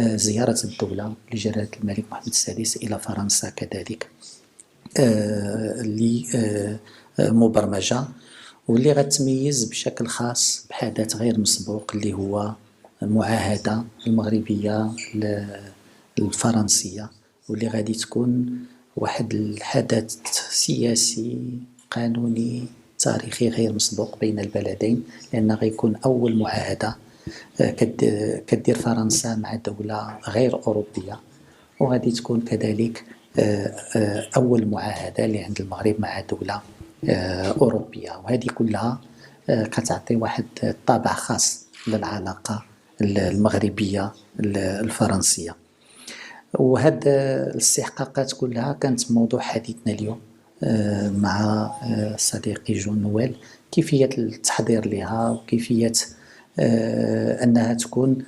زيارة الدولة لجلالة الملك محمد السادس إلى فرنسا كذلك لمبرمجة، واللي غتميز بشكل خاص بحدث غير مسبوق اللي هو المعاهدة المغربية الفرنسية، واللي غادي تكون واحد الحدث سياسي قانوني تاريخي غير مسبوق بين البلدين، لأن غيكون أول معاهدة كدير فرنسا مع دولة غير أوروبية، وغادي تكون كذلك أول معاهدة اللي عند المغرب مع دولة أوروبية، وهذه كلها كتعطي واحد طابع خاص للعلاقة المغربية الفرنسية. وهذه الاستحقاقات كلها كانت موضوع حديثنا اليوم مع صديقي جون نويل، كيفية التحضير لها وكيفية أنها تكون